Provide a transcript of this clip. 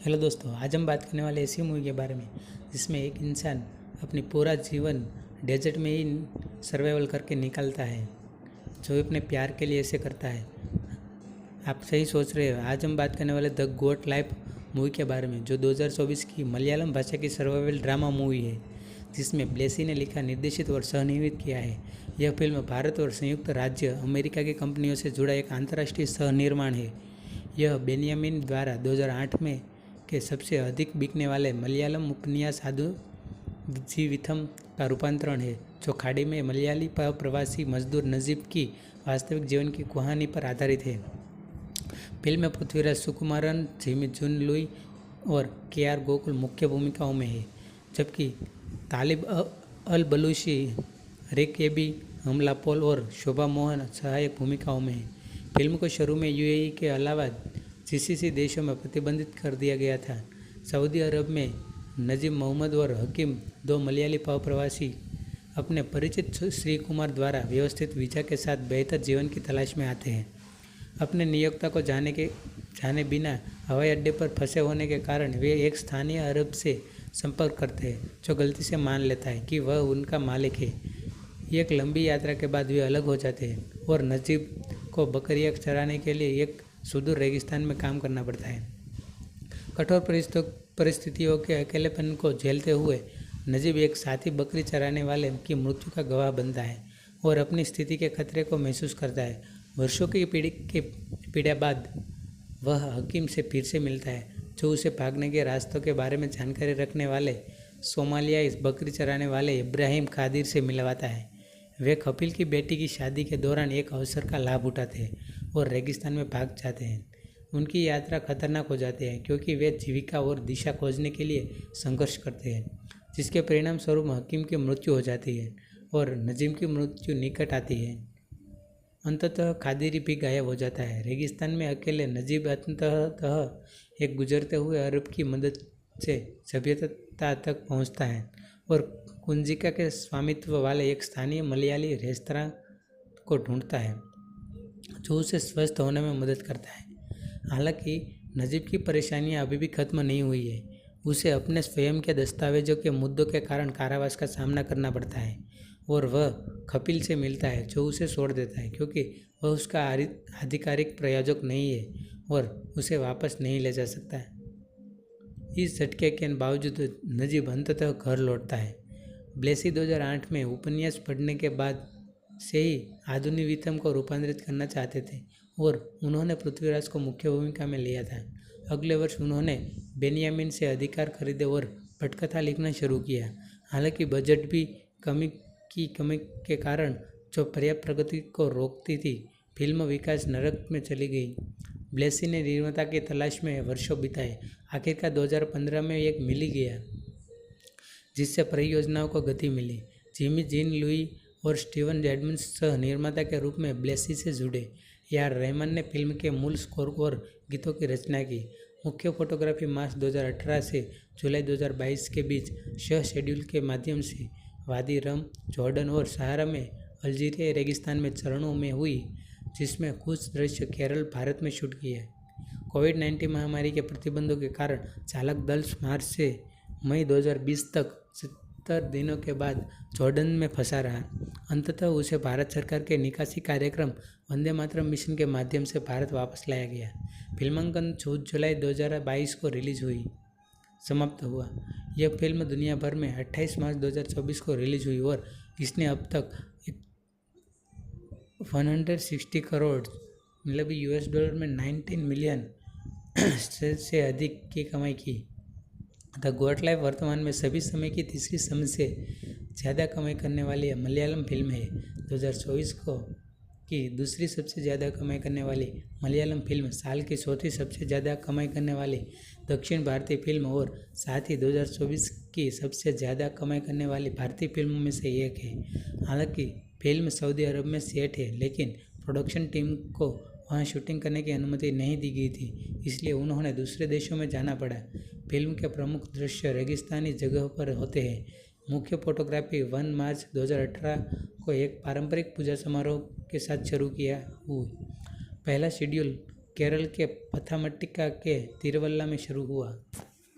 Hello दोस्तों, आज हम बात करने वाले ऐसी मूवी के बारे में जिसमें एक इंसान अपनी पूरा जीवन डेजर्ट में ही सर्वाइवल करके निकलता है, जो अपने प्यार के लिए ऐसे करता है। आप सही सोच रहे हो, आज हम बात करने वाले द गोट लाइफ मूवी के बारे में, जो 2024 की मलयालम भाषा की सर्वाइवल ड्रामा मूवी है, जिसमें ब्लेसी ने लिखा, निर्देशित और सहनिर्मित किया है। यह फिल्म भारत और संयुक्त राज्य अमेरिका की कंपनियों से जुड़ा एक अंतर्राष्ट्रीय सहनिर्माण है। यह बेनियामिन द्वारा 2008 में के सबसे अधिक बिकने वाले मलयालम उपन्यास आदु जीविथम का रूपांतरण है, जो खाड़ी में मलयाली प्रवासी मजदूर नजीब की वास्तविक जीवन की कहानी पर आधारित है। फिल्म में पृथ्वीराज सुकुमारन, जिमी जून लुई और के.आर. गोकुल मुख्य भूमिकाओं में है, जबकि तालिब अल बलूची, रिक एबी, हमला पॉल और शोभा मोहन सहायक भूमिकाओं में है। फिल्म को शुरू में यूएई के अलावा जीसीसी देशों में प्रतिबंधित कर दिया गया था। सऊदी अरब में नजीब मोहम्मद और हकीम, दो मलयाली प्रवासी, अपने परिचित श्री कुमार द्वारा व्यवस्थित वीज़ा के साथ बेहतर जीवन की तलाश में आते हैं। अपने नियोक्ता को जाने बिना हवाई अड्डे पर फंसे होने के कारण वे एक स्थानीय अरब से संपर्क करते हैं, जो गलती से मान लेता है कि वह उनका मालिक है। एक लंबी यात्रा के बाद वे अलग हो जाते हैं और नजीब को बकरियां चराने के लिए एक सुदूर रेगिस्तान में काम करना पड़ता है। कठोर परिस्थितियों के अकेलेपन को झेलते हुए नजीब एक साथी बकरी चराने वाले की मृत्यु का गवाह बनता है और अपनी स्थिति के खतरे को महसूस करता है। वर्षों की पीड़ा बाद वह हकीम से फिर से मिलता है, जो उसे भागने के रास्तों के बारे में जानकारी रखने वाले सोमालियाई बकरी चराने वाले इब्राहिम कादिर से मिलवाता है। वे कपिल की बेटी की शादी के दौरान एक अवसर का लाभ उठाते हैं और रेगिस्तान में भाग जाते हैं। उनकी यात्रा खतरनाक हो जाती है क्योंकि वे जीविका और दिशा खोजने के लिए संघर्ष करते हैं, जिसके परिणाम स्वरूप हकीम की मृत्यु हो जाती है और नजीम की मृत्यु निकट आती है। अंततः कादिरी भी गायब हो जाता है। रेगिस्तान में अकेले नजीब अंततः एक गुजरते हुए अरब की मदद से सभ्यता तक पहुंचता है और कुंजिका के स्वामित्व वाले एक स्थानीय मलयाली रेस्तरां को ढूंढता है, जो उसे स्वस्थ होने में मदद करता है। हालांकि नजीब की परेशानियां अभी भी खत्म नहीं हुई है। उसे अपने स्वयं के दस्तावेजों के मुद्दों के कारण कारावास का सामना करना पड़ता है और वह कपिल से मिलता है, जो उसे छोड़ देता है क्योंकि वह उसका आधिकारिक प्रायोजक नहीं है और उसे वापस नहीं ले जा सकता है। इस झटके के बावजूद नजीब अंततः घर लौटता है। ब्लेसी 2008 में उपन्यास पढ़ने के बाद से ही आधुनिवितम को रूपांतरित करना चाहते थे और उन्होंने पृथ्वीराज को मुख्य भूमिका में लिया था। अगले वर्ष उन्होंने बेनियामिन से अधिकार खरीदे और पटकथा लिखना शुरू किया। हालांकि बजट भी कमी के कारण, जो पर्याप्त प्रगति को रोकती थी, फिल्म विकास नरक में चली गई। ब्लेसी ने निर्माता की तलाश में वर्षों बिताए। आखिरकार 2015 में एक मिल गया, जिससे परियोजनाओं को गति मिली। जिमी जीन लुई और स्टीवन एडमंड्स सह निर्माता के रूप में ब्लेसी से जुड़े। ए.आर. रहमान ने फिल्म के मूल स्कोर और गीतों की रचना की। मुख्य फोटोग्राफी मार्च 2018 से जुलाई 2022 के बीच सह शेड्यूल के माध्यम से वादी रम, जॉर्डन और सहारा में अल्जीरिया रेगिस्तान में चरणों में हुई, जिसमें कुछ दृश्य केरल, भारत में शूट किए। कोविड-19 महामारी के प्रतिबंधों के कारण चालक दल मार्च से मई 2020 तक 70 दिनों के बाद जॉर्डन में फंसा रहा। अंततः उसे भारत सरकार के निकासी कार्यक्रम वंदे मातरम मिशन के माध्यम से भारत वापस लाया गया। फिल्मांकन 14 जुलाई 2022 को समाप्त हुआ। यह फिल्म दुनिया भर में 28 मार्च 2024 को रिलीज हुई और इसने अब तक 160 करोड़ मतलब $19 में 19 मिलियन से अधिक की कमाई की। द गोट लाइफ वर्तमान में सभी समय की तीसरी सबसे ज़्यादा कमाई करने वाली मलयालम फिल्म है। 2024 की दूसरी सबसे ज़्यादा कमाई करने वाली मलयालम फिल्म, साल की चौथी सबसे ज़्यादा कमाई करने वाली दक्षिण भारतीय फिल्म और साथ ही 2024 की सबसे ज़्यादा कमाई करने वाली भारतीय फिल्मों में से एक है। हालांकि फिल्म सऊदी अरब में सेट है, लेकिन प्रोडक्शन टीम को वहां शूटिंग करने की अनुमति नहीं दी गई थी, इसलिए उन्होंने दूसरे देशों में जाना पड़ा। फिल्म के प्रमुख दृश्य रेगिस्तानी जगह पर होते हैं। मुख्य फोटोग्राफी 1 मार्च 2018 को एक पारंपरिक पूजा समारोह के साथ शुरू किया हुई। पहला शेड्यूल केरल के पथामटिका के तिरुवल्ला में शुरू हुआ।